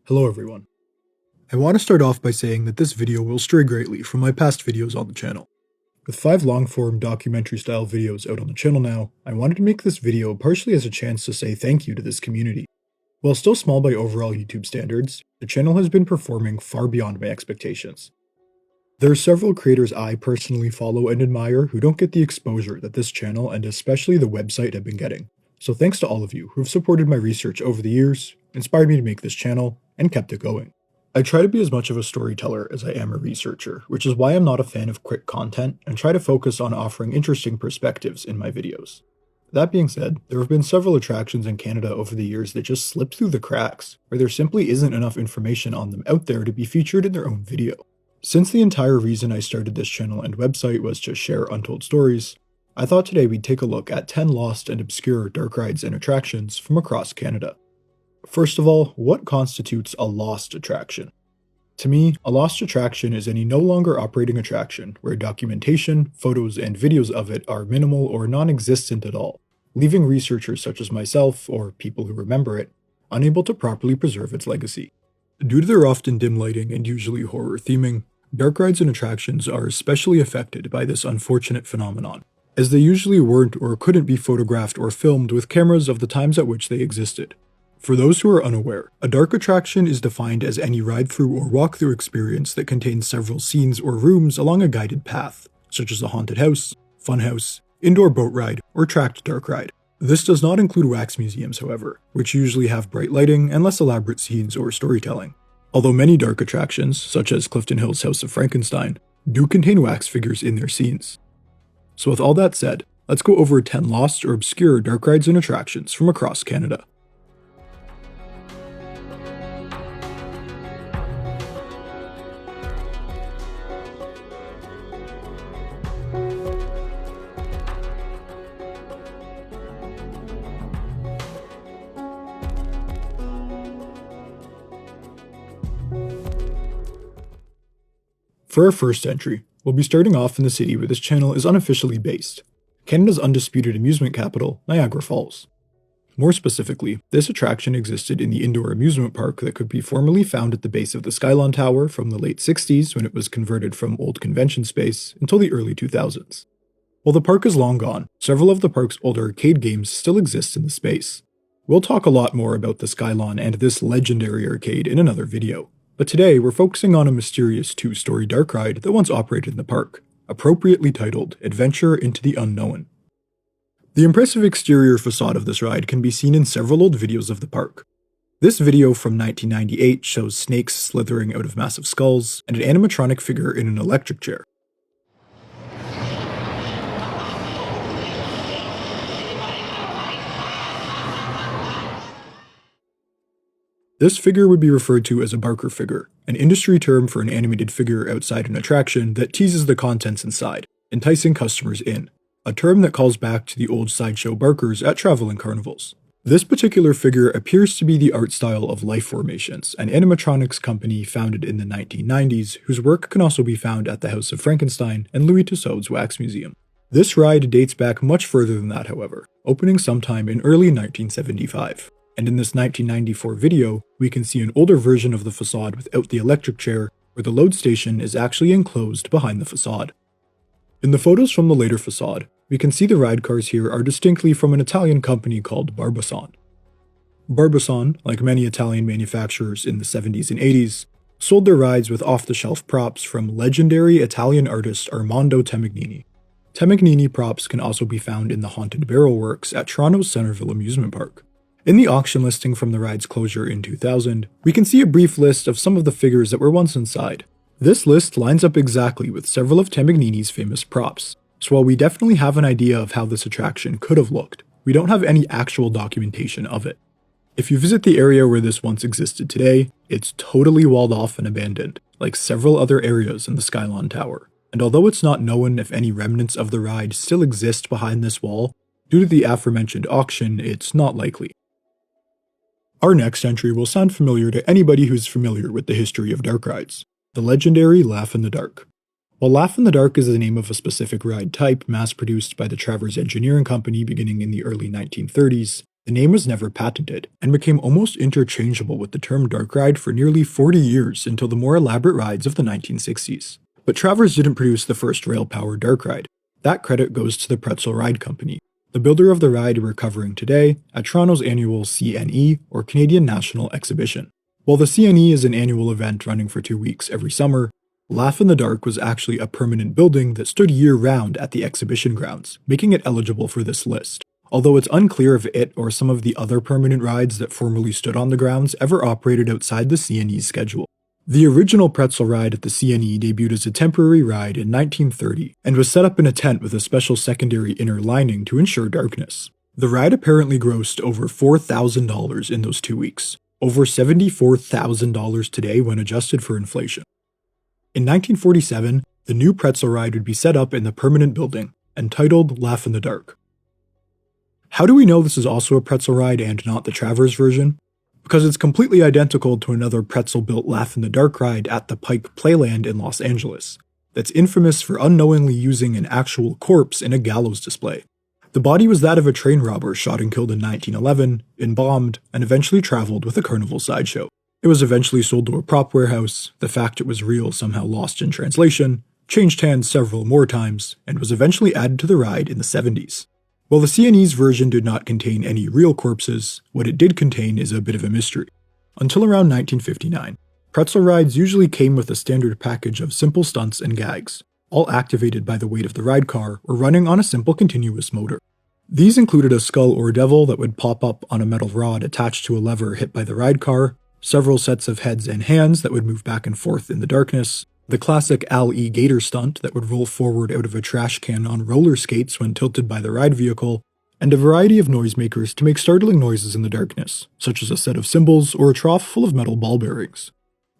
Hello everyone. I want to start off by saying that this video will stray greatly from my past videos on the channel. With 5 long-form documentary-style videos out on the channel now, I wanted to make this video partially as a chance to say thank you to this community. While still small by overall YouTube standards, the channel has been performing far beyond my expectations. There are several creators I personally follow and admire who don't get the exposure that this channel and especially the website have been getting. So thanks to all of you who have supported my research over the years, inspired me to make this channel, and kept it going. I try to be as much of a storyteller as I am a researcher, which is why I'm not a fan of quick content and try to focus on offering interesting perspectives in my videos. That being said, there have been several attractions in Canada over the years that just slip through the cracks, where there simply isn't enough information on them out there to be featured in their own video. Since the entire reason I started this channel and website was to share untold stories, I thought today we'd take a look at 10 lost and obscure dark rides and attractions from across Canada. First of all, what constitutes a lost attraction? To me, a lost attraction is any no longer operating attraction where documentation, photos, and videos of it are minimal or non-existent at all, leaving researchers such as myself, or people who remember it, unable to properly preserve its legacy. Due to their often dim lighting and usually horror theming, dark rides and attractions are especially affected by this unfortunate phenomenon, as they usually weren't or couldn't be photographed or filmed with cameras of the times at which they existed. For those who are unaware, a dark attraction is defined as any ride-through or walk-through experience that contains several scenes or rooms along a guided path, such as a haunted house, funhouse, indoor boat ride, or tracked dark ride. This does not include wax museums, however, which usually have bright lighting and less elaborate scenes or storytelling. Although many dark attractions, such as Pinehills' House of Frankenstein, do contain wax figures in their scenes. So with all that said, let's go over 10 lost or obscure dark rides and attractions from across Canada. For our first entry, we'll be starting off in the city where this channel is unofficially based, Canada's undisputed amusement capital, Niagara Falls. More specifically, this attraction existed in the indoor amusement park that could be formerly found at the base of the Skylon Tower from the late 60s when it was converted from old convention space until the early 2000s. While the park is long gone, several of the park's old arcade games still exist in the space. We'll talk a lot more about the Skylon and this legendary arcade in another video. But today, we're focusing on a mysterious 2-story dark ride that once operated in the park, appropriately titled Adventure into the Unknown. The impressive exterior facade of this ride can be seen in several old videos of the park. This video from 1998 shows snakes slithering out of massive skulls and an animatronic figure in an electric chair. This figure would be referred to as a Barker figure, an industry term for an animated figure outside an attraction that teases the contents inside, enticing customers in, a term that calls back to the old sideshow Barkers at traveling carnivals. This particular figure appears to be the art style of Life Formations, an animatronics company founded in the 1990s whose work can also be found at the House of Frankenstein and Louis Tussauds Wax Museum. This ride dates back much further than that, however, opening sometime in early 1975. And in this 1994 video, we can see an older version of the facade without the electric chair, where the load station is actually enclosed behind the facade. In the photos from the later facade, we can see the ride cars here are distinctly from an Italian company called Barbasson. Barbasson, like many Italian manufacturers in the 70s and 80s, sold their rides with off-the-shelf props from legendary Italian artist Armando Temignini. Temignini props can also be found in the Haunted Barrel Works at Toronto's Centerville Amusement Park. In the auction listing from the ride's closure in 2000, we can see a brief list of some of the figures that were once inside. This list lines up exactly with several of Temignini's famous props, so while we definitely have an idea of how this attraction could have looked, we don't have any actual documentation of it. If you visit the area where this once existed today, it's totally walled off and abandoned, like several other areas in the Skylon Tower. And although it's not known if any remnants of the ride still exist behind this wall, due to the aforementioned auction, it's not likely. Our next entry will sound familiar to anybody who's familiar with the history of dark rides, the legendary Laff in the Dark. While Laff in the Dark is the name of a specific ride type mass-produced by the Travers Engineering Company beginning in the early 1930s, The name was never patented, and became almost interchangeable with the term dark ride for nearly 40 years until the more elaborate rides of the 1960s. But Travers didn't produce the first rail-powered dark ride. That credit goes to the Pretzel Ride Company, the builder of the ride we're covering today at Toronto's annual CNE, or Canadian National Exhibition. While the CNE is an annual event running for 2 weeks every summer, Laff in the Dark was actually a permanent building that stood year-round at the exhibition grounds, making it eligible for this list. Although it's unclear if it or some of the other permanent rides that formerly stood on the grounds ever operated outside the CNE's schedule. The original pretzel ride at the CNE debuted as a temporary ride in 1930 and was set up in a tent with a special secondary inner lining to ensure darkness. The ride apparently grossed over $4,000 in those 2 weeks, over $74,000 today when adjusted for inflation. In 1947, the new pretzel ride would be set up in the permanent building, entitled Laff in the Dark. How do we know this is also a pretzel ride and not the Travers version? Because it's completely identical to another pretzel-built Laff in the Dark ride at the Pike Playland in Los Angeles, that's infamous for unknowingly using an actual corpse in a gallows display. The body was that of a train robber shot and killed in 1911, embalmed, and eventually traveled with a carnival sideshow. It was eventually sold to a prop warehouse, the fact it was real somehow lost in translation, changed hands several more times, and was eventually added to the ride in the 70s. While the CNE's version did not contain any real corpses, what it did contain is a bit of a mystery. Until around 1959, pretzel rides usually came with a standard package of simple stunts and gags, all activated by the weight of the ride car or running on a simple continuous motor. These included a skull or devil that would pop up on a metal rod attached to a lever hit by the ride car, several sets of heads and hands that would move back and forth in the darkness, the classic alligator stunt that would roll forward out of a trash can on roller skates when tilted by the ride vehicle, and a variety of noisemakers to make startling noises in the darkness, such as a set of cymbals or a trough full of metal ball bearings.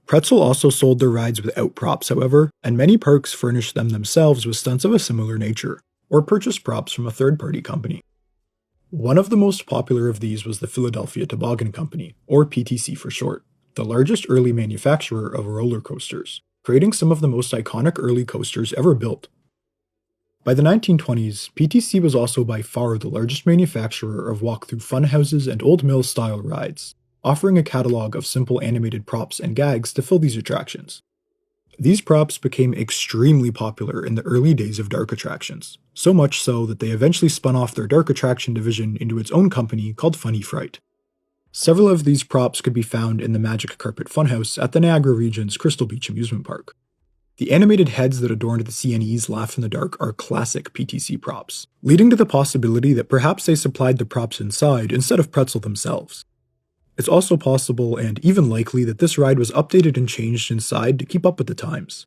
Pretzel also sold their rides without props, however, and many parks furnished them themselves with stunts of a similar nature, or purchased props from a third-party company. One of the most popular of these was the Philadelphia Toboggan Company, or PTC for short, the largest early manufacturer of roller coasters, creating some of the most iconic early coasters ever built. By the 1920s, PTC was also by far the largest manufacturer of walk-through funhouses and old mill-style rides, offering a catalog of simple animated props and gags to fill these attractions. These props became extremely popular in the early days of dark attractions, so much so that they eventually spun off their dark attraction division into its own company called Funny Fright. Several of these props could be found in the Magic Carpet Funhouse at the Niagara region's Crystal Beach Amusement Park. The animated heads that adorned the CNE's Laff in the Dark are classic PTC props, leading to the possibility that perhaps they supplied the props inside instead of Pretzel themselves. It's also possible and even likely that this ride was updated and changed inside to keep up with the times.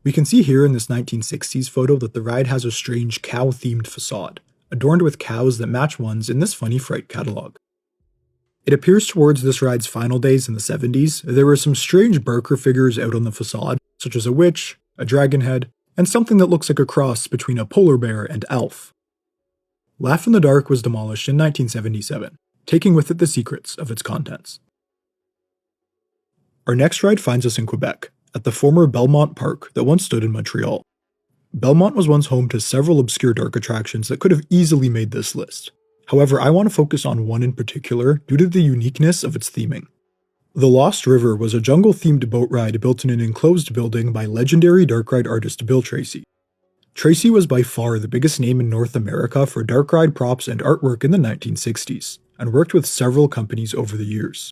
We can see here in this 1960s photo that the ride has a strange cow-themed facade, adorned with cows that match ones in this Funny Fright catalog. It appears towards this ride's final days in the 70s, there were some strange Barker figures out on the facade, such as a witch, a dragon head, and something that looks like a cross between a polar bear and Alf. Laff in the Dark was demolished in 1977, taking with it the secrets of its contents. Our next ride finds us in Quebec, at the former Belmont Park that once stood in Montreal. Belmont was once home to several obscure dark attractions that could have easily made this list. However, I want to focus on one in particular due to the uniqueness of its theming. The Lost River was a jungle-themed boat ride built in an enclosed building by legendary dark ride artist Bill Tracy. Tracy was by far the biggest name in North America for dark ride props and artwork in the 1960s, and worked with several companies over the years.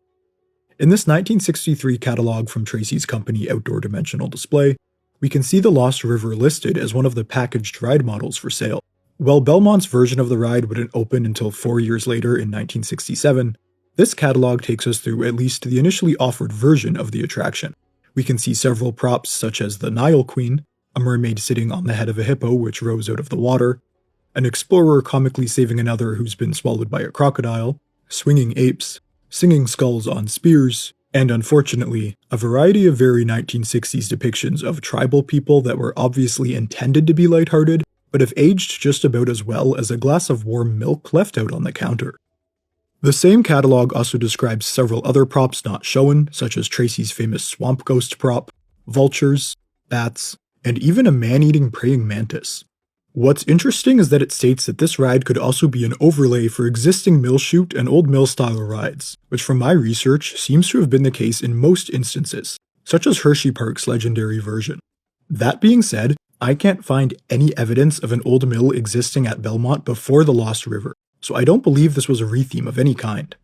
In this 1963 catalog from Tracy's company Outdoor Dimensional Display, we can see the Lost River listed as one of the packaged ride models for sale. While Belmont's version of the ride wouldn't open until 4 years later in 1967, this catalog takes us through at least the initially offered version of the attraction. We can see several props such as the Nile Queen, a mermaid sitting on the head of a hippo which rose out of the water, an explorer comically saving another who's been swallowed by a crocodile, swinging apes, singing skulls on spears, and unfortunately, a variety of very 1960s depictions of tribal people that were obviously intended to be lighthearted, but have aged just about as well as a glass of warm milk left out on the counter. The same catalog also describes several other props not shown, such as Tracy's famous swamp ghost prop, vultures, bats, and even a man-eating praying mantis. What's interesting is that it states that this ride could also be an overlay for existing mill chute and old mill style rides, which from my research seems to have been the case in most instances, such as Hershey Park's legendary version. That being said, I can't find any evidence of an old mill existing at Belmont before the Lost River, so I don't believe this was a retheme of any kind.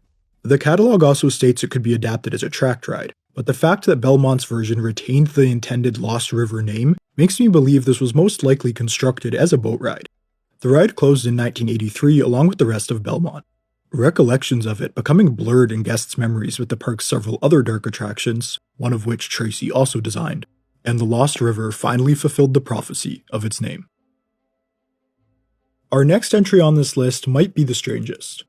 The catalog also states it could be adapted as a tracked ride, but the fact that Belmont's version retained the intended Lost River name makes me believe this was most likely constructed as a boat ride. The ride closed in 1983 along with the rest of Belmont. Recollections of it becoming blurred in guests' memories with the park's several other dark attractions, one of which Tracy also designed, and the Lost River finally fulfilled the prophecy of its name. Our next entry on this list might be the strangest.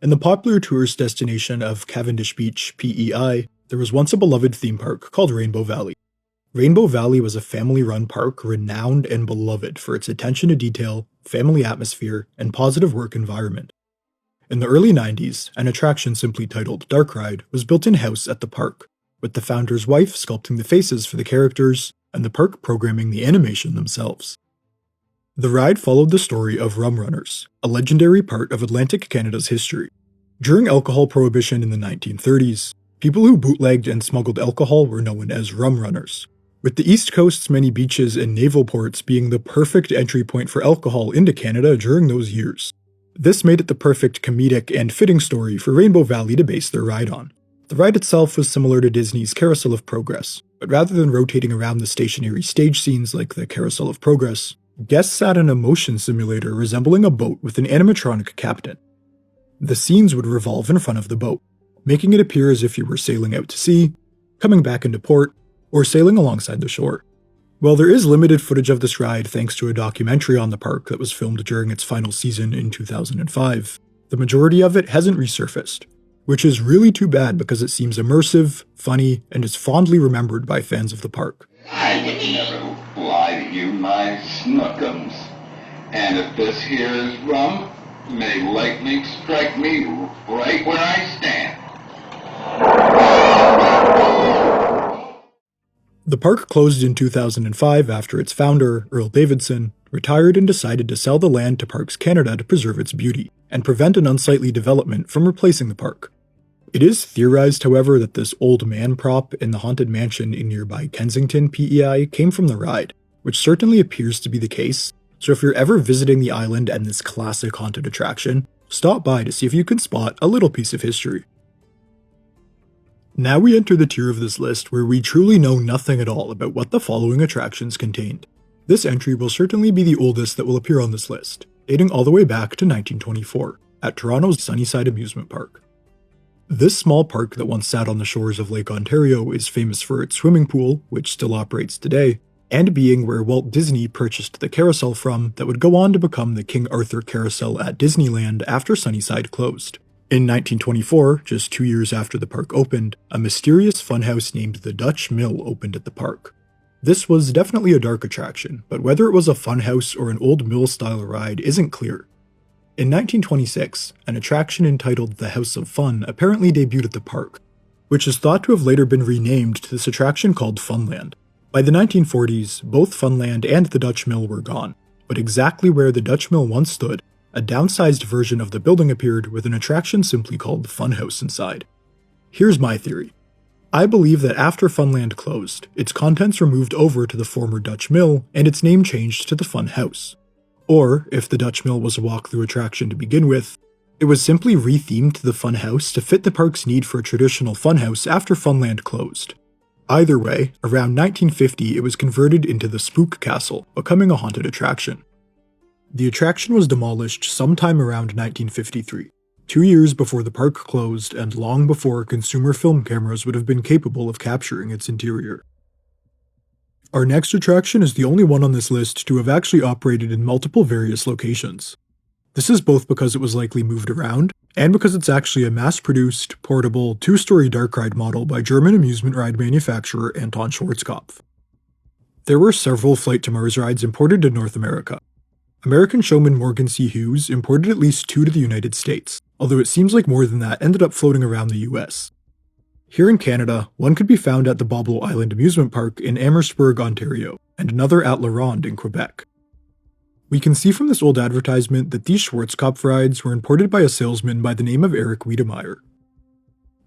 In the popular tourist destination of Cavendish Beach, PEI, there was once a beloved theme park called Rainbow Valley. Rainbow Valley was a family-run park renowned and beloved for its attention to detail, family atmosphere, and positive work environment. In the early 90s, an attraction simply titled Dark Ride was built in-house at the park, with the founder's wife sculpting the faces for the characters and the park programming the animation themselves. The ride followed the story of rum runners, a legendary part of Atlantic Canada's history. During alcohol prohibition in the 1930s, people who bootlegged and smuggled alcohol were known as rum runners, with the East Coast's many beaches and naval ports being the perfect entry point for alcohol into Canada during those years. This made it the perfect comedic and fitting story for Rainbow Valley to base their ride on. The ride itself was similar to Disney's Carousel of Progress, but rather than rotating around the stationary stage scenes like the Carousel of Progress, guests sat in a motion simulator resembling a boat with an animatronic captain. The scenes would revolve in front of the boat, making it appear as if you were sailing out to sea, coming back into port, or sailing alongside the shore. While there is limited footage of this ride thanks to a documentary on the park that was filmed during its final season in 2005, the majority of it hasn't resurfaced, which is really too bad because it seems immersive, funny, and is fondly remembered by fans of the park. I would never lie to you, my snookums. And if this here is rum, may lightning strike me right where I stand. The park closed in 2005 after its founder, Earl Davidson, retired and decided to sell the land to Parks Canada to preserve its beauty and prevent an unsightly development from replacing the park. It is theorized, however, that this old man prop in the haunted mansion in nearby Kensington, PEI, came from the ride, which certainly appears to be the case, so if you're ever visiting the island and this classic haunted attraction, stop by to see if you can spot a little piece of history. Now we enter the tier of this list where we truly know nothing at all about what the following attractions contained. This entry will certainly be the oldest that will appear on this list, dating all the way back to 1924, at Toronto's Sunnyside Amusement Park. This small park that once sat on the shores of Lake Ontario is famous for its swimming pool, which still operates today, and being where Walt Disney purchased the carousel from that would go on to become the King Arthur Carousel at Disneyland after Sunnyside closed. In 1924, just 2 years after the park opened, a mysterious funhouse named the Dutch Mill opened at the park. This was definitely a dark attraction, but whether it was a funhouse or an old mill-style ride isn't clear. In 1926, an attraction entitled the House of Fun apparently debuted at the park, which is thought to have later been renamed to this attraction called Funland. By the 1940s, both Funland and the Dutch Mill were gone, but exactly where the Dutch Mill once stood, a downsized version of the building appeared with an attraction simply called Funhouse inside. Here's my theory. I believe that after Funland closed, its contents were moved over to the former Dutch Mill and its name changed to the Funhouse. Or, if the Dutch Mill was a walk-through attraction to begin with, it was simply rethemed to the Funhouse to fit the park's need for a traditional funhouse after Funland closed. Either way, around 1950 it was converted into the Spook Castle, becoming a haunted attraction. The attraction was demolished sometime around 1953, 2 years before the park closed and long before consumer film cameras would have been capable of capturing its interior. Our next attraction is the only one on this list to have actually operated in multiple various locations. This is both because it was likely moved around, and because it's actually a mass-produced, portable, 2-story dark ride model by German amusement ride manufacturer Anton Schwarzkopf. There were several Flight to Mars rides imported to North America. American showman Morgan C. Hughes imported at least 2 to the United States, although it seems like more than that ended up floating around the US. Here in Canada, one could be found at the Bobble Island Amusement Park in Amherstburg, Ontario, and another at La Ronde in Quebec. We can see from this old advertisement that these Schwarzkopf rides were imported by a salesman by the name of Eric Wiedemeyer.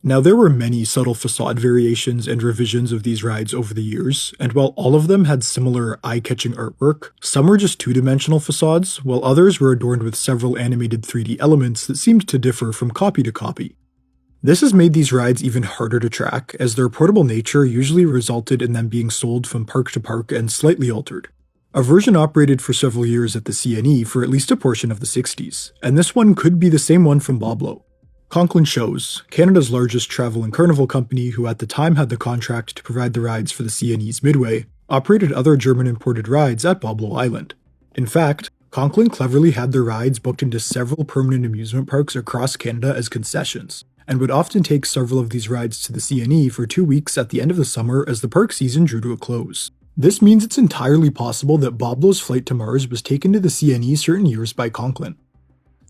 Now, there were many subtle facade variations and revisions of these rides over the years, and while all of them had similar eye-catching artwork, some were just two-dimensional facades, while others were adorned with several animated 3D elements that seemed to differ from copy to copy. This has made these rides even harder to track, as their portable nature usually resulted in them being sold from park to park and slightly altered. A version operated for several years at the CNE for at least a portion of the 60s, and this one could be the same one from Boblo. Conklin Shows, Canada's largest travel and carnival company who at the time had the contract to provide the rides for the CNE's Midway, operated other German-imported rides at Boblo Island. In fact, Conklin cleverly had their rides booked into several permanent amusement parks across Canada as concessions, and would often take several of these rides to the CNE for 2 weeks at the end of the summer as the park season drew to a close. This means it's entirely possible that Boblo's Flight to Mars was taken to the CNE certain years by Conklin.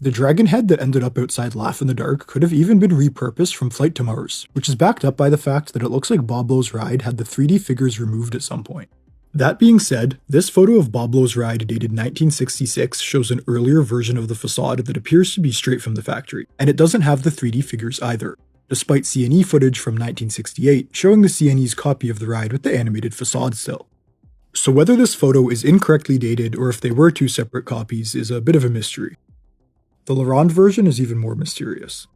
The dragon head that ended up outside Laff in the Dark could have even been repurposed from Flight to Mars, which is backed up by the fact that it looks like Boblo's ride had the 3D figures removed at some point. That being said, this photo of Boblo's ride dated 1966 shows an earlier version of the facade that appears to be straight from the factory, and it doesn't have the 3D figures either, despite CNE footage from 1968 showing the CNE's copy of the ride with the animated facade still. So whether this photo is incorrectly dated or if they were two separate copies is a bit of a mystery. The Laurent version is even more mysterious.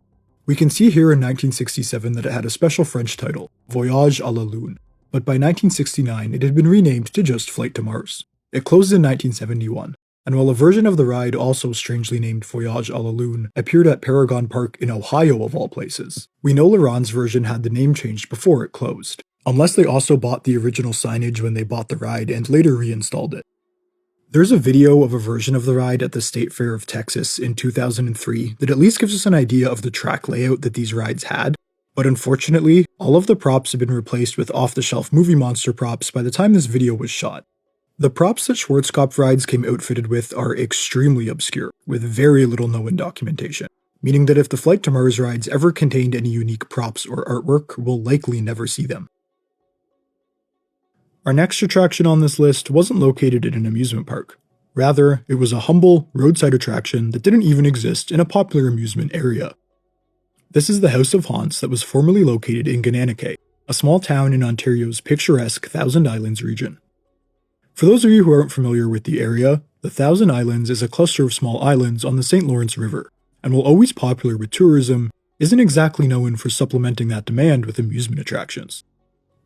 We can see here in 1967 that it had a special French title, Voyage à la Lune, but by 1969 it had been renamed to just Flight to Mars. It closed in 1971, and while a version of the ride also strangely named Voyage à la Lune appeared at Paragon Park in Ohio of all places, we know Laurent's version had the name changed before it closed, unless they also bought the original signage when they bought the ride and later reinstalled it. There's a video of a version of the ride at the State Fair of Texas in 2003 that at least gives us an idea of the track layout that these rides had, but unfortunately, all of the props have been replaced with off-the-shelf movie monster props by the time this video was shot. The props that Schwarzkopf rides came outfitted with are extremely obscure, with very little known documentation, meaning that if the Flight to Mars rides ever contained any unique props or artwork, we'll likely never see them. Our next attraction on this list wasn't located in an amusement park. Rather, it was a humble, roadside attraction that didn't even exist in a popular amusement area. This is the House of Haunts that was formerly located in Gananoque, a small town in Ontario's picturesque Thousand Islands region. For those of you who aren't familiar with the area, the Thousand Islands is a cluster of small islands on the St. Lawrence River, and while always popular with tourism, isn't exactly known for supplementing that demand with amusement attractions.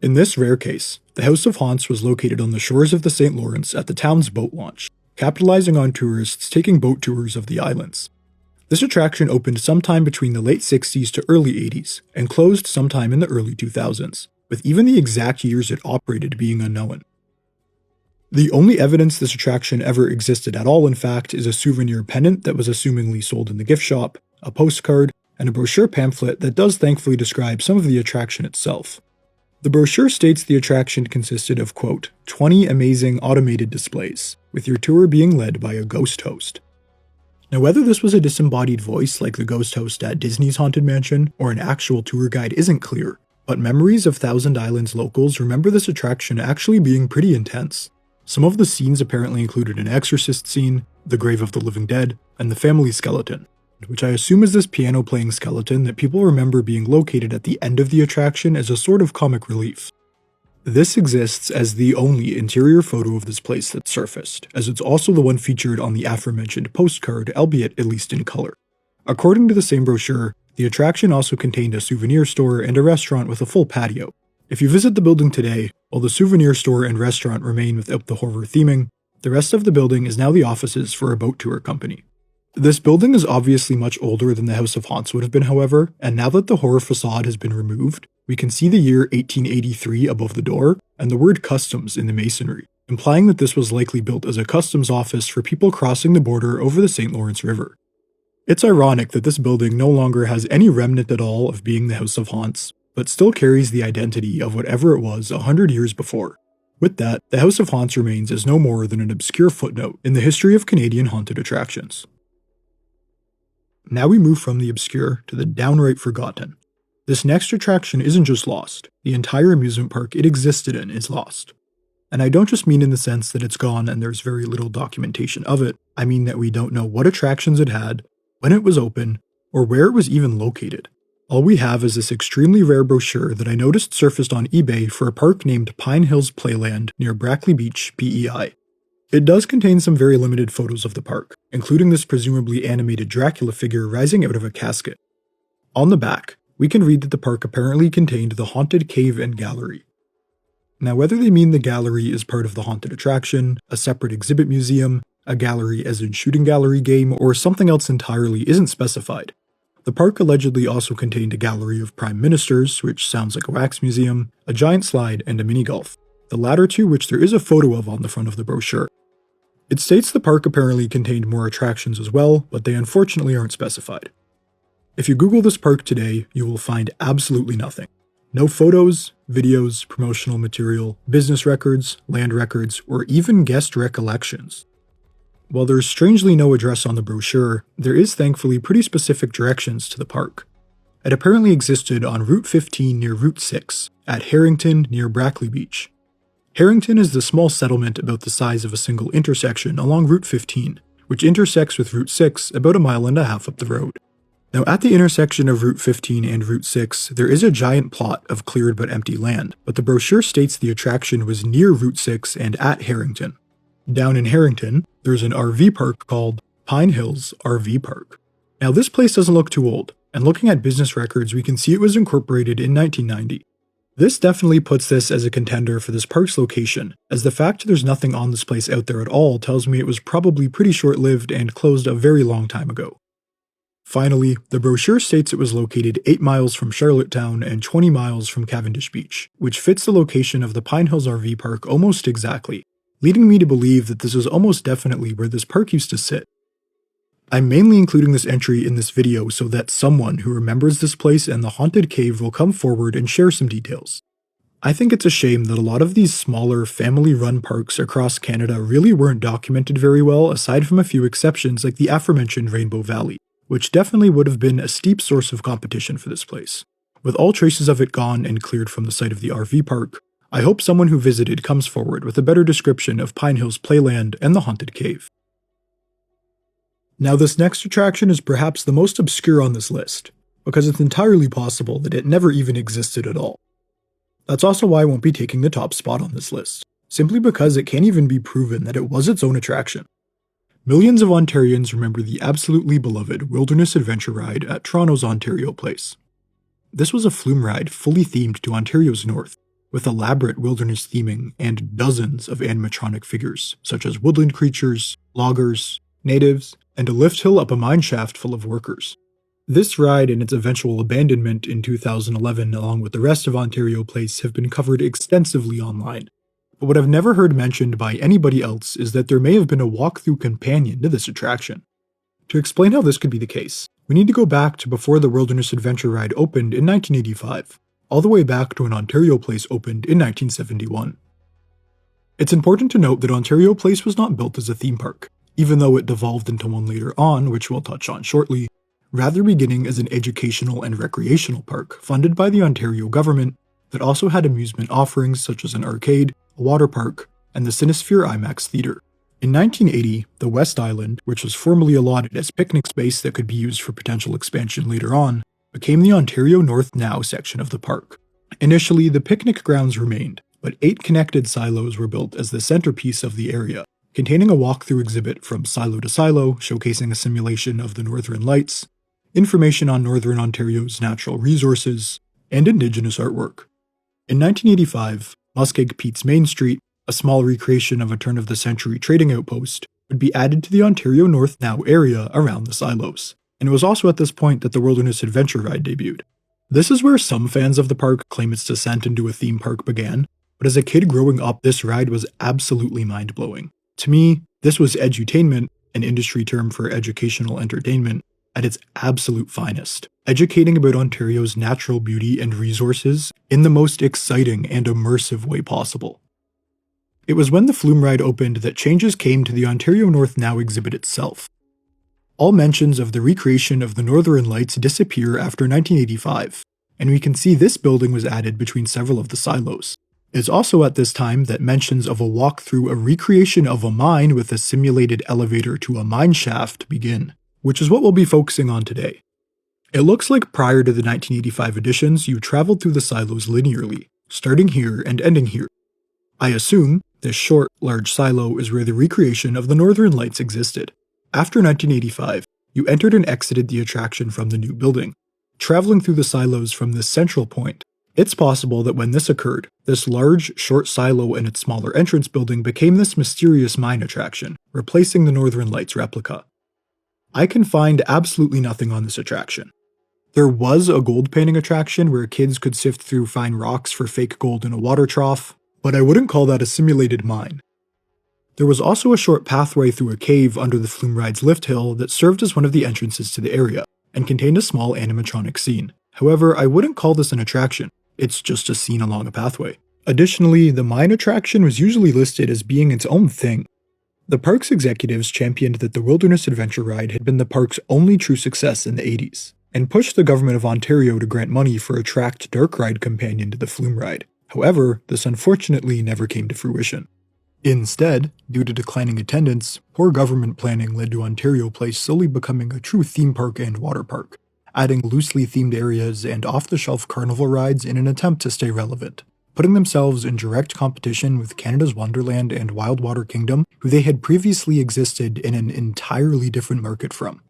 In this rare case, the House of Haunts was located on the shores of the St. Lawrence at the town's boat launch, capitalizing on tourists taking boat tours of the islands. This attraction opened sometime between the late 60s to early 80s, and closed sometime in the early 2000s, with even the exact years it operated being unknown. The only evidence this attraction ever existed at all, in fact, is a souvenir pendant that was assumingly sold in the gift shop, a postcard, and a brochure pamphlet that does thankfully describe some of the attraction itself. The brochure states the attraction consisted of, quote, 20 amazing automated displays, with your tour being led by a ghost host. Now, whether this was a disembodied voice like the ghost host at Disney's Haunted Mansion or an actual tour guide isn't clear, but memories of Thousand Islands locals remember this attraction actually being pretty intense. Some of the scenes apparently included an exorcist scene, the grave of the living dead, and the family skeleton, which I assume is this piano-playing skeleton that people remember being located at the end of the attraction as a sort of comic relief. This exists as the only interior photo of this place that surfaced, as it's also the one featured on the aforementioned postcard, albeit at least in color. According to the same brochure, the attraction also contained a souvenir store and a restaurant with a full patio. If you visit the building today, while the souvenir store and restaurant remain without the horror theming, the rest of the building is now the offices for a boat tour company. This building is obviously much older than the House of Haunts would have been, however, and now that the horror facade has been removed, we can see the year 1883 above the door and the word customs in the masonry, implying that this was likely built as a customs office for people crossing the border over the St. Lawrence River. It's ironic that this building no longer has any remnant at all of being the House of Haunts, but still carries the identity of whatever it was 100 years before. With that, the House of Haunts remains as no more than an obscure footnote in the history of Canadian haunted attractions. Now we move from the obscure to the downright forgotten. This next attraction isn't just lost, the entire amusement park it existed in is lost. And I don't just mean in the sense that it's gone and there's very little documentation of it. I mean that we don't know what attractions it had, when it was open, or where it was even located. All we have is this extremely rare brochure that I noticed surfaced on eBay for a park named Pinehills Playland near Brackley Beach, PEI. It does contain some very limited photos of the park, including this presumably animated Dracula figure rising out of a casket. On the back, we can read that the park apparently contained the haunted cave and gallery. Now, whether they mean the gallery is part of the haunted attraction, a separate exhibit museum, a gallery as in shooting gallery game, or something else entirely isn't specified. The park allegedly also contained a gallery of prime ministers, which sounds like a wax museum, a giant slide, and a mini golf, the latter two which there is a photo of on the front of the brochure. It states the park apparently contained more attractions as well, but they unfortunately aren't specified. If you Google this park today, you will find absolutely nothing. No photos, videos, promotional material, business records, land records, or even guest recollections. While there's strangely no address on the brochure, there is thankfully pretty specific directions to the park. It apparently existed on Route 15 near Route 6, at Harrington near Brackley Beach. Harrington is the small settlement about the size of a single intersection along Route 15, which intersects with Route 6 about 1.5 miles up the road. Now, at the intersection of Route 15 and Route 6, there is a giant plot of cleared but empty land, but the brochure states the attraction was near Route 6 and at Harrington. Down in Harrington, there's an RV park called Pinehills RV Park. Now, this place doesn't look too old, and looking at business records, we can see it was incorporated in 1990. This definitely puts this as a contender for this park's location, as the fact there's nothing on this place out there at all tells me it was probably pretty short-lived and closed a very long time ago. Finally, the brochure states it was located 8 miles from Charlottetown and 20 miles from Cavendish Beach, which fits the location of the Pinehills RV Park almost exactly, leading me to believe that this is almost definitely where this park used to sit. I'm mainly including this entry in this video so that someone who remembers this place and the haunted cave will come forward and share some details. I think it's a shame that a lot of these smaller, family-run parks across Canada really weren't documented very well aside from a few exceptions like the aforementioned Rainbow Valley, which definitely would have been a steep source of competition for this place. With all traces of it gone and cleared from the site of the RV park, I hope someone who visited comes forward with a better description of Pinehills Playland and the haunted cave. Now, this next attraction is perhaps the most obscure on this list, because it's entirely possible that it never even existed at all. That's also why I won't be taking the top spot on this list, simply because it can't even be proven that it was its own attraction. Millions of Ontarians remember the absolutely beloved Wilderness Adventure Ride at Toronto's Ontario Place. This was a flume ride fully themed to Ontario's north, with elaborate wilderness theming and dozens of animatronic figures, such as woodland creatures, loggers, natives, and a lift hill up a mine shaft full of workers. This ride and its eventual abandonment in 2011 along with the rest of Ontario Place have been covered extensively online. But what I've never heard mentioned by anybody else is that there may have been a walkthrough companion to this attraction. To explain how this could be the case, we need to go back to before the Wilderness Adventure Ride opened in 1985, all the way back to when Ontario Place opened in 1971. It's important to note that Ontario Place was not built as a theme park, even though it devolved into one later on, which we'll touch on shortly, rather beginning as an educational and recreational park funded by the Ontario government that also had amusement offerings such as an arcade, a water park, and the Cinesphere IMAX Theatre. In 1980, the West Island, which was formerly allotted as picnic space that could be used for potential expansion later on, became the Ontario North Now section of the park. Initially, the picnic grounds remained, but 8 connected silos were built as the centerpiece of the area, containing a walkthrough exhibit from silo to silo showcasing a simulation of the Northern Lights, information on Northern Ontario's natural resources, and Indigenous artwork. In 1985, Muskeg Pete's Main Street, a small recreation of a turn-of-the-century trading outpost, would be added to the Ontario North Now area around the silos, and it was also at this point that the Wilderness Adventure Ride debuted. This is where some fans of the park claim its descent into a theme park began, but as a kid growing up, this ride was absolutely mind-blowing. To me, this was edutainment, an industry term for educational entertainment, at its absolute finest, educating about Ontario's natural beauty and resources in the most exciting and immersive way possible. It was when the flume ride opened that changes came to the Ontario North Now exhibit itself. All mentions of the recreation of the Northern Lights disappear after 1985, and we can see this building was added between several of the silos. It's also at this time that mentions of a walk through a recreation of a mine with a simulated elevator to a mine shaft begin, which is what we'll be focusing on today. It looks like prior to the 1985 editions, you traveled through the silos linearly, starting here and ending here. I assume this short, large silo is where the recreation of the Northern Lights existed. After 1985, you entered and exited the attraction from the new building, traveling through the silos from this central point. It's possible that when this occurred, this large, short silo and its smaller entrance building became this mysterious mine attraction, replacing the Northern Lights replica. I can find absolutely nothing on this attraction. There was a gold panning attraction where kids could sift through fine rocks for fake gold in a water trough, but I wouldn't call that a simulated mine. There was also a short pathway through a cave under the Flume Ride's lift hill that served as one of the entrances to the area, and contained a small animatronic scene. However, I wouldn't call this an attraction. It's just a scene along a pathway. Additionally, the mine attraction was usually listed as being its own thing. The park's executives championed that the Wilderness Adventure Ride had been the park's only true success in the 80s, and pushed the government of Ontario to grant money for a tracked dark ride companion to the Flume Ride. However, this unfortunately never came to fruition. Instead, due to declining attendance, poor government planning led to Ontario Place slowly becoming a true theme park and water park, adding loosely themed areas and off-the-shelf carnival rides in an attempt to stay relevant, putting themselves in direct competition with Canada's Wonderland and Wildwater Kingdom, who they had previously existed in an entirely different market from.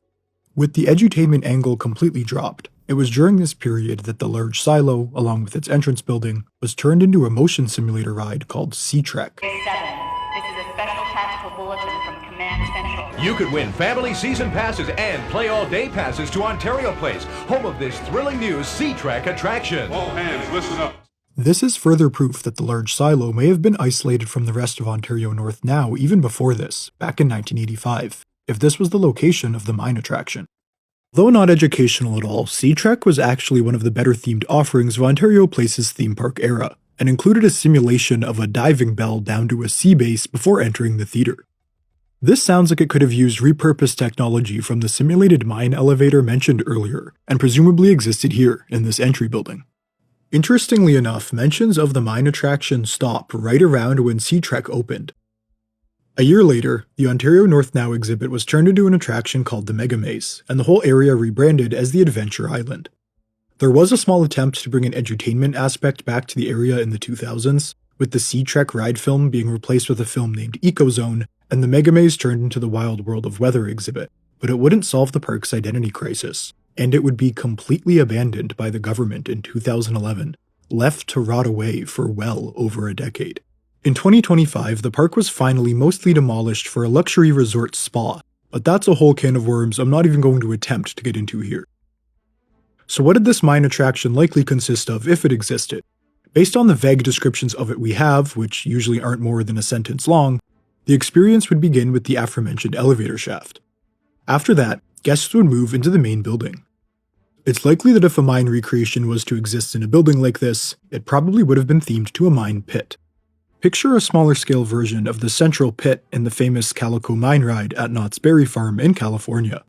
With the edutainment angle completely dropped, it was during this period that the large silo, along with its entrance building, was turned into a motion simulator ride called Sea Trek. This is a special tactical bulletin from Command Central. You could win family season passes and play all-day passes to Ontario Place, home of this thrilling new Sea Trek attraction. All hands, listen up. This is further proof that the large silo may have been isolated from the rest of Ontario North now even before this, back in 1985, if this was the location of the mine attraction. Though not educational at all, Sea Trek was actually one of the better themed offerings of Ontario Place's theme park era, and included a simulation of a diving bell down to a sea base before entering the theater. This sounds like it could have used repurposed technology from the simulated mine elevator mentioned earlier, and presumably existed here in this entry building. Interestingly enough, mentions of the mine attraction stop right around when Sea Trek opened. A year later, the Ontario North Now exhibit was turned into an attraction called the Mega Maze, and the whole area rebranded as the Adventure Island. There was a small attempt to bring an edutainment aspect back to the area in the 2000s, with the Sea Trek ride film being replaced with a film named Ecozone, and the Mega Maze turned into the Wild World of Weather exhibit, but it wouldn't solve the park's identity crisis, and it would be completely abandoned by the government in 2011, left to rot away for well over a decade. In 2025, the park was finally mostly demolished for a luxury resort spa, but that's a whole can of worms I'm not even going to attempt to get into here. So what did this mine attraction likely consist of if it existed? Based on the vague descriptions of it we have, which usually aren't more than a sentence long, the experience would begin with the aforementioned elevator shaft. After that, guests would move into the main building. It's likely that if a mine recreation was to exist in a building like this, it probably would have been themed to a mine pit. Picture a smaller scale version of the central pit in the famous Calico Mine Ride at Knott's Berry Farm in California.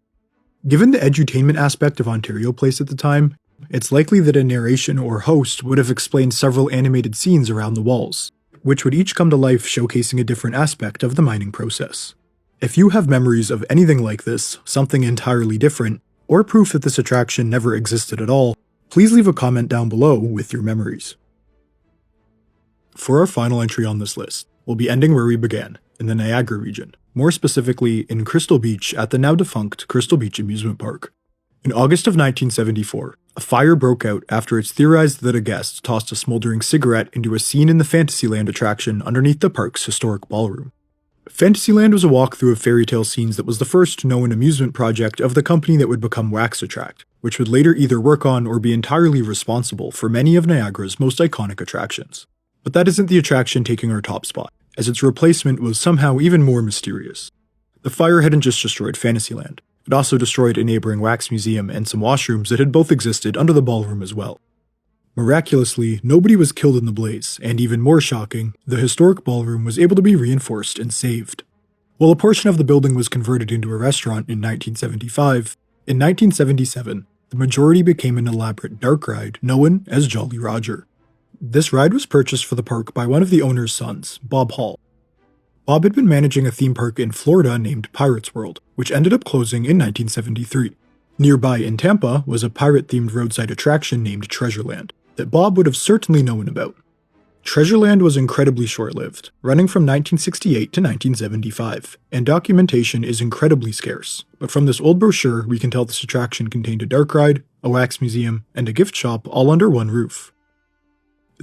Given the edutainment aspect of Ontario Place at the time, it's likely that a narration or host would have explained several animated scenes around the walls, which would each come to life showcasing a different aspect of the mining process. If you have memories of anything like this, something entirely different, or proof that this attraction never existed at all, please leave a comment down below with your memories. For our final entry on this list, we'll be ending where we began, in the Niagara region, more specifically in Crystal Beach at the now defunct Crystal Beach Amusement Park. In August of 1974, a fire broke out after it's theorized that a guest tossed a smoldering cigarette into a scene in the Fantasyland attraction underneath the park's historic ballroom. Fantasyland was a walkthrough of fairy tale scenes that was the first known amusement project of the company that would become Wax Attract, which would later either work on or be entirely responsible for many of Niagara's most iconic attractions. But that isn't the attraction taking our top spot, as its replacement was somehow even more mysterious. The fire hadn't just destroyed Fantasyland, it also destroyed a neighboring wax museum and some washrooms that had both existed under the ballroom as well. Miraculously, nobody was killed in the blaze, and even more shocking, the historic ballroom was able to be reinforced and saved. While a portion of the building was converted into a restaurant in 1975, in 1977, the majority became an elaborate dark ride known as Jolly Roger. This ride was purchased for the park by one of the owner's sons, Bob Hall. Bob had been managing a theme park in Florida named Pirates World, which ended up closing in 1973. Nearby in Tampa was a pirate-themed roadside attraction named Treasureland, that Bob would have certainly known about. Treasureland was incredibly short-lived, running from 1968 to 1975, and documentation is incredibly scarce, but from this old brochure we can tell this attraction contained a dark ride, a wax museum, and a gift shop all under one roof.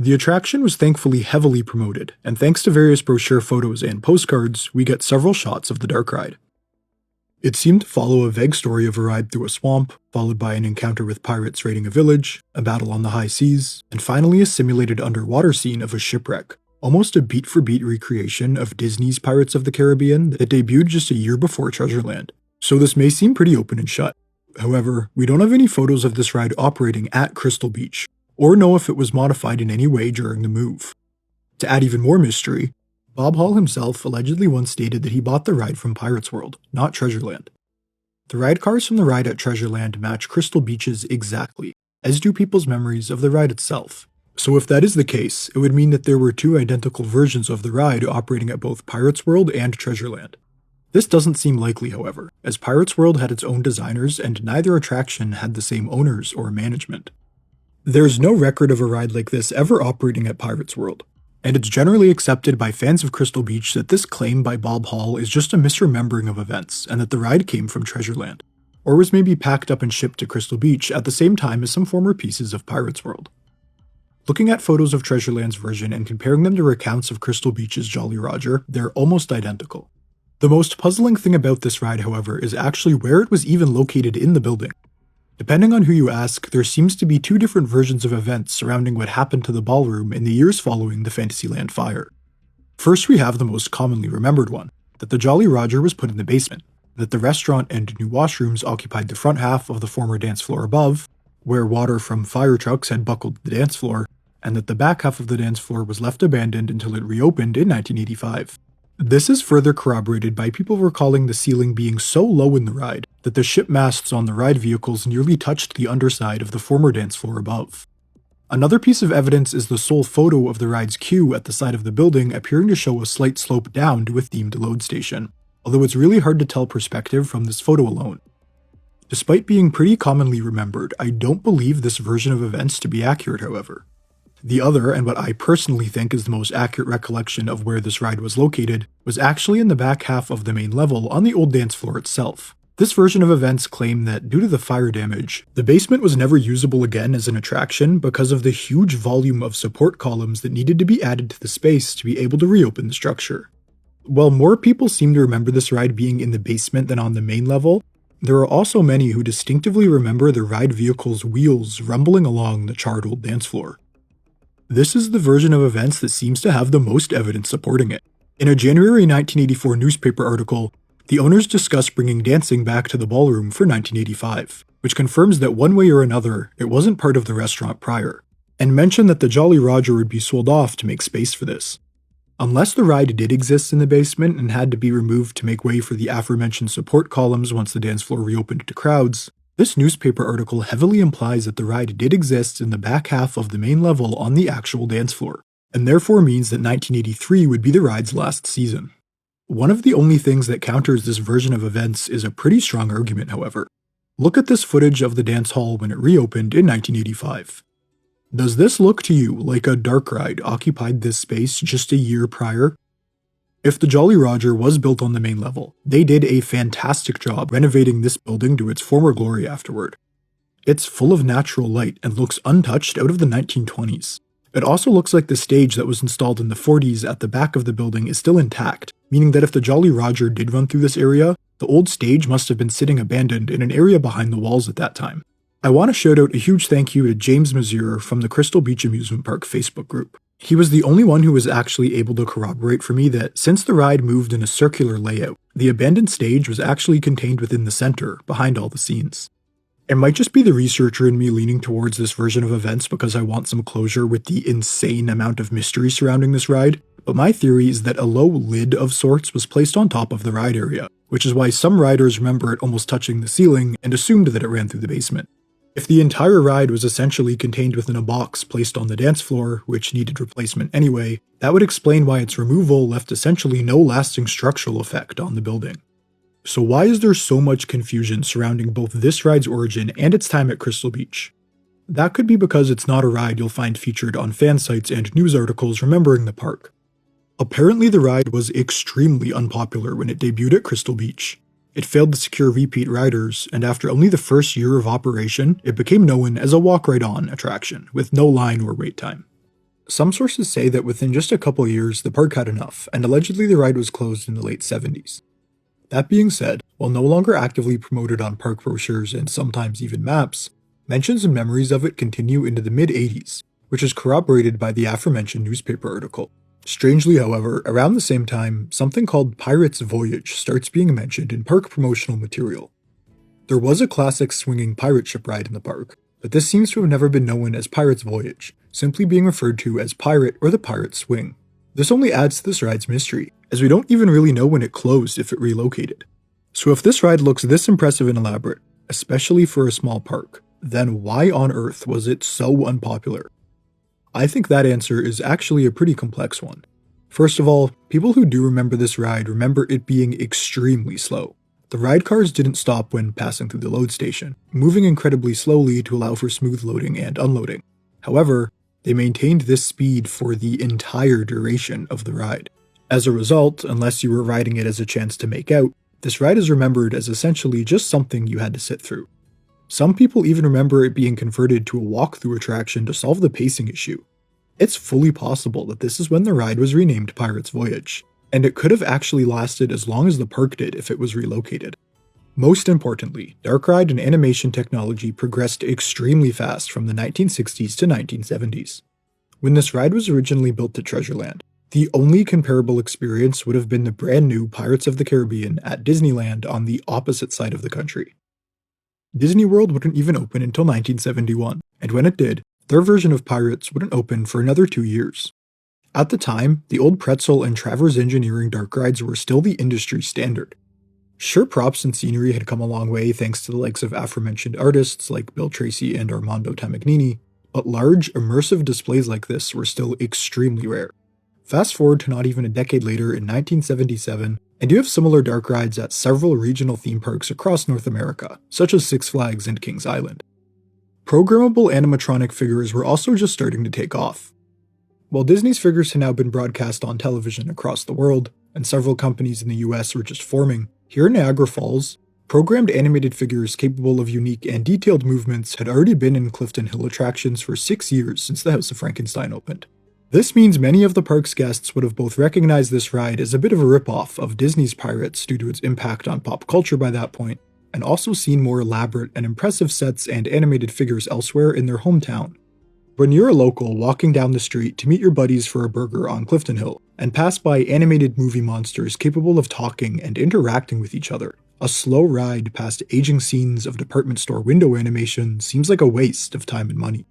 The attraction was thankfully heavily promoted, and thanks to various brochure photos and postcards, we get several shots of the dark ride. It seemed to follow a vague story of a ride through a swamp, followed by an encounter with pirates raiding a village, a battle on the high seas, and finally a simulated underwater scene of a shipwreck, almost a beat-for-beat recreation of Disney's Pirates of the Caribbean that debuted just a year before Treasureland. So this may seem pretty open and shut. However, we don't have any photos of this ride operating at Crystal Beach, or know if it was modified in any way during the move. To add even more mystery, Bob Hall himself allegedly once stated that he bought the ride from Pirates World, not Treasureland. The ride cars from the ride at Treasureland match Crystal Beach's exactly, as do people's memories of the ride itself. So if that is the case, it would mean that there were two identical versions of the ride operating at both Pirates World and Treasureland. This doesn't seem likely, however, as Pirates World had its own designers and neither attraction had the same owners or management. There's no record of a ride like this ever operating at Pirates World, and it's generally accepted by fans of Crystal Beach that this claim by Bob Hall is just a misremembering of events and that the ride came from Treasureland, or was maybe packed up and shipped to Crystal Beach at the same time as some former pieces of Pirates World. Looking at photos of Treasureland's version and comparing them to recounts of Crystal Beach's Jolly Roger, they're almost identical. The most puzzling thing about this ride, however, is actually where it was even located in the building. Depending on who you ask, there seems to be two different versions of events surrounding what happened to the ballroom in the years following the Fantasyland fire. First, we have the most commonly remembered one, that the Jolly Roger was put in the basement, that the restaurant and new washrooms occupied the front half of the former dance floor above, where water from fire trucks had buckled the dance floor, and that the back half of the dance floor was left abandoned until it reopened in 1985. This is further corroborated by people recalling the ceiling being so low in the ride that the ship masts on the ride vehicles nearly touched the underside of the former dance floor above. Another piece of evidence is the sole photo of the ride's queue at the side of the building appearing to show a slight slope down to a themed load station, although it's really hard to tell perspective from this photo alone. Despite being pretty commonly remembered, I don't believe this version of events to be accurate, however. The other, and what I personally think is the most accurate recollection of where this ride was located, was actually in the back half of the main level on the old dance floor itself. This version of events claim that due to the fire damage, the basement was never usable again as an attraction because of the huge volume of support columns that needed to be added to the space to be able to reopen the structure. While more people seem to remember this ride being in the basement than on the main level, there are also many who distinctively remember the ride vehicle's wheels rumbling along the charred old dance floor. This is the version of events that seems to have the most evidence supporting it. In a January 1984 newspaper article, the owners discuss bringing dancing back to the ballroom for 1985, which confirms that one way or another, it wasn't part of the restaurant prior, and mention that the Jolly Roger would be sold off to make space for this. Unless the ride did exist in the basement and had to be removed to make way for the aforementioned support columns once the dance floor reopened to crowds, this newspaper article heavily implies that the ride did exist in the back half of the main level on the actual dance floor, and therefore means that 1983 would be the ride's last season. One of the only things that counters this version of events is a pretty strong argument, however. Look at this footage of the dance hall when it reopened in 1985. Does this look to you like a dark ride occupied this space just a year prior? If the Jolly Roger was built on the main level, they did a fantastic job renovating this building to its former glory afterward. It's full of natural light and looks untouched out of the 1920s. It also looks like the stage that was installed in the 40s at the back of the building is still intact, meaning that if the Jolly Roger did run through this area, the old stage must have been sitting abandoned in an area behind the walls at that time. I want to shout out a huge thank you to James Mazur from the Crystal Beach Amusement Park Facebook group. He was the only one who was actually able to corroborate for me that since the ride moved in a circular layout, the abandoned stage was actually contained within the center, behind all the scenes. It might just be the researcher in me leaning towards this version of events because I want some closure with the insane amount of mystery surrounding this ride, but my theory is that a low lid of sorts was placed on top of the ride area, which is why some riders remember it almost touching the ceiling and assumed that it ran through the basement. If the entire ride was essentially contained within a box placed on the dance floor, which needed replacement anyway, that would explain why its removal left essentially no lasting structural effect on the building. So why is there so much confusion surrounding both this ride's origin and its time at Crystal Beach? That could be because it's not a ride you'll find featured on fan sites and news articles remembering the park. Apparently the ride was extremely unpopular when it debuted at Crystal Beach. It failed to secure repeat riders, and after only the first year of operation, it became known as a walk-right-on attraction, with no line or wait time. Some sources say that within just a couple years, the park had enough, and allegedly the ride was closed in the late 70s. That being said, while no longer actively promoted on park brochures and sometimes even maps, mentions and memories of it continue into the mid-80s, which is corroborated by the aforementioned newspaper article. Strangely, however, around the same time, something called Pirate's Voyage starts being mentioned in park promotional material. There was a classic swinging pirate ship ride in the park, but this seems to have never been known as Pirate's Voyage, simply being referred to as Pirate or the Pirate Swing. This only adds to this ride's mystery, as we don't even really know when it closed if it relocated. So if this ride looks this impressive and elaborate, especially for a small park, then why on earth was it so unpopular? I think that answer is actually a pretty complex one. First of all, people who do remember this ride remember it being extremely slow. The ride cars didn't stop when passing through the load station, moving incredibly slowly to allow for smooth loading and unloading. However, they maintained this speed for the entire duration of the ride. As a result, unless you were riding it as a chance to make out, this ride is remembered as essentially just something you had to sit through. Some people even remember it being converted to a walk-through attraction to solve the pacing issue. It's fully possible that this is when the ride was renamed Pirate's Voyage, and it could have actually lasted as long as the park did if it was relocated. Most importantly, dark ride and animation technology progressed extremely fast from the 1960s to 1970s. When this ride was originally built at Treasureland, the only comparable experience would have been the brand new Pirates of the Caribbean at Disneyland on the opposite side of the country. Disney World wouldn't even open until 1971, and when it did, their version of Pirates wouldn't open for another 2 years. At the time, the old Pretzel and Travers Engineering dark rides were still the industry standard. Sure, props and scenery had come a long way thanks to the likes of aforementioned artists like Bill Tracy and Armando Tamagnini, but large, immersive displays like this were still extremely rare. Fast forward to not even a decade later in 1977, and you have similar dark rides at several regional theme parks across North America, such as Six Flags and Kings Island. Programmable animatronic figures were also just starting to take off. While Disney's figures had now been broadcast on television across the world, and several companies in the US were just forming, here in Niagara Falls, programmed animated figures capable of unique and detailed movements had already been in Clifton Hill attractions for 6 years since the House of Frankenstein opened. This means many of the park's guests would have both recognized this ride as a bit of a ripoff of Disney's Pirates due to its impact on pop culture by that point, and also seen more elaborate and impressive sets and animated figures elsewhere in their hometown. When you're a local walking down the street to meet your buddies for a burger on Clifton Hill, and pass by animated movie monsters capable of talking and interacting with each other, a slow ride past aging scenes of department store window animation seems like a waste of time and money.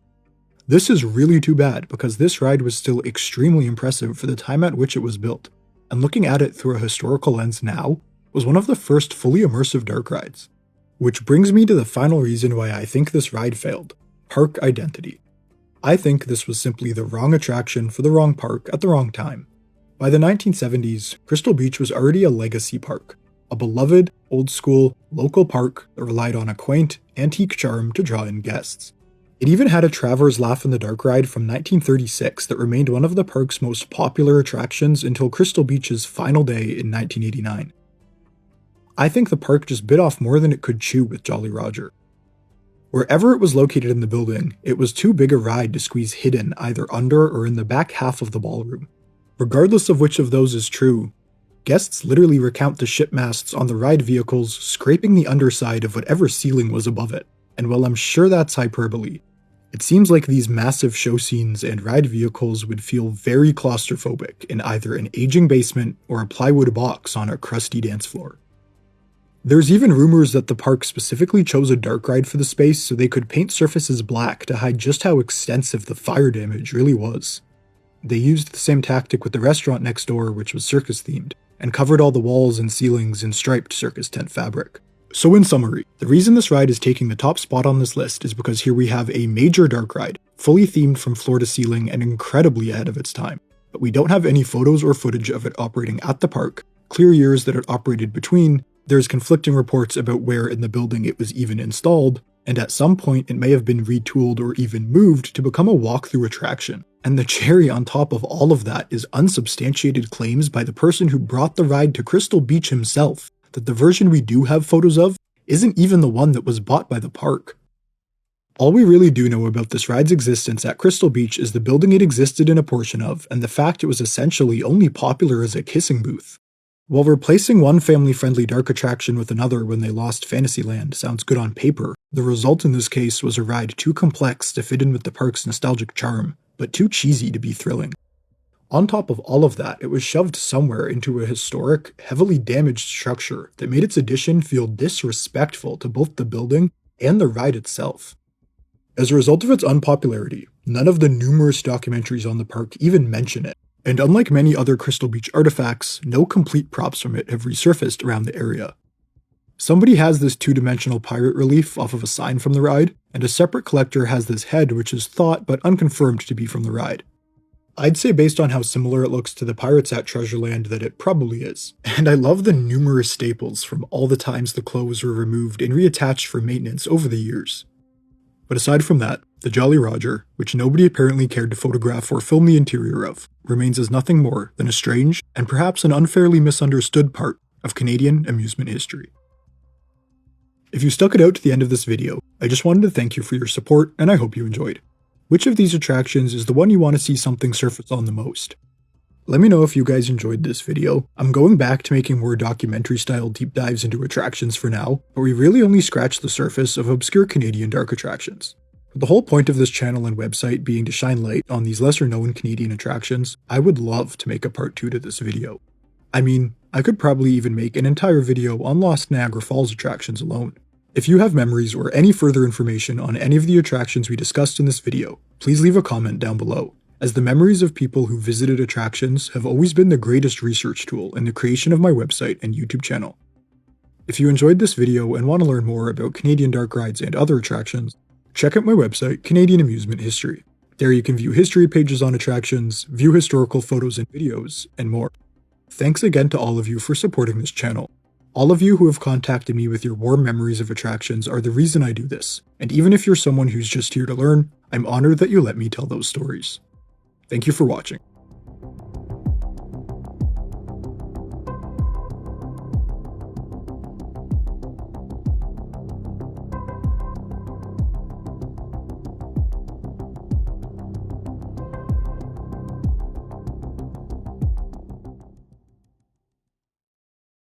This is really too bad because this ride was still extremely impressive for the time at which it was built, and looking at it through a historical lens now, was one of the first fully immersive dark rides. Which brings me to the final reason why I think this ride failed: park identity. I think this was simply the wrong attraction for the wrong park at the wrong time. By the 1970s, Crystal Beach was already a legacy park, a beloved, old-school, local park that relied on a quaint, antique charm to draw in guests. It even had a Travers Laff in the Dark ride from 1936 that remained one of the park's most popular attractions until Crystal Beach's final day in 1989. I think the park just bit off more than it could chew with Jolly Roger. Wherever it was located in the building, it was too big a ride to squeeze hidden either under or in the back half of the ballroom. Regardless of which of those is true, guests literally recount the ship masts on the ride vehicles scraping the underside of whatever ceiling was above it, and while I'm sure that's hyperbole, it seems like these massive show scenes and ride vehicles would feel very claustrophobic in either an aging basement or a plywood box on a crusty dance floor. There's even rumors that the park specifically chose a dark ride for the space so they could paint surfaces black to hide just how extensive the fire damage really was. They used the same tactic with the restaurant next door, which was circus themed, and covered all the walls and ceilings in striped circus tent fabric. So in summary, the reason this ride is taking the top spot on this list is because here we have a major dark ride, fully themed from floor to ceiling and incredibly ahead of its time. But we don't have any photos or footage of it operating at the park, clear years that it operated between, there's conflicting reports about where in the building it was even installed, and at some point it may have been retooled or even moved to become a walk-through attraction. And the cherry on top of all of that is unsubstantiated claims by the person who brought the ride to Crystal Beach himself, that the version we do have photos of isn't even the one that was bought by the park. All we really do know about this ride's existence at Crystal Beach is the building it existed in a portion of, and the fact it was essentially only popular as a kissing booth. While replacing one family-friendly dark attraction with another when they lost Fantasyland sounds good on paper, the result in this case was a ride too complex to fit in with the park's nostalgic charm, but too cheesy to be thrilling. On top of all of that, it was shoved somewhere into a historic, heavily damaged structure that made its addition feel disrespectful to both the building and the ride itself. As a result of its unpopularity, none of the numerous documentaries on the park even mention it. And unlike many other Crystal Beach artifacts, no complete props from it have resurfaced around the area. Somebody has this two-dimensional pirate relief off of a sign from the ride, and a separate collector has this head which is thought but unconfirmed to be from the ride. I'd say based on how similar it looks to the pirates at Treasureland that it probably is. And I love the numerous staples from all the times the clothes were removed and reattached for maintenance over the years. But aside from that, the Jolly Roger, which nobody apparently cared to photograph or film the interior of, remains as nothing more than a strange and perhaps an unfairly misunderstood part of Canadian amusement history. If you stuck it out to the end of this video, I just wanted to thank you for your support and I hope you enjoyed. Which of these attractions is the one you want to see something surface on the most? Let me know if you guys enjoyed this video. I'm going back to making more documentary-style deep dives into attractions for now, but we really only scratched the surface of obscure Canadian dark attractions. With the whole point of this channel and website being to shine light on these lesser-known Canadian attractions, I would love to make a part 2 to this video. I mean, I could probably even make an entire video on Lost Niagara Falls attractions alone. If you have memories or any further information on any of the attractions we discussed in this video, please leave a comment down below, as the memories of people who visited attractions have always been the greatest research tool in the creation of my website and YouTube channel. If you enjoyed this video and want to learn more about Canadian dark rides and other attractions, check out my website, Canadian Amusement History. There you can view history pages on attractions, view historical photos and videos, and more. Thanks again to all of you for supporting this channel. All of you who have contacted me with your warm memories of attractions are the reason I do this, and even if you're someone who's just here to learn, I'm honored that you let me tell those stories. Thank you for watching.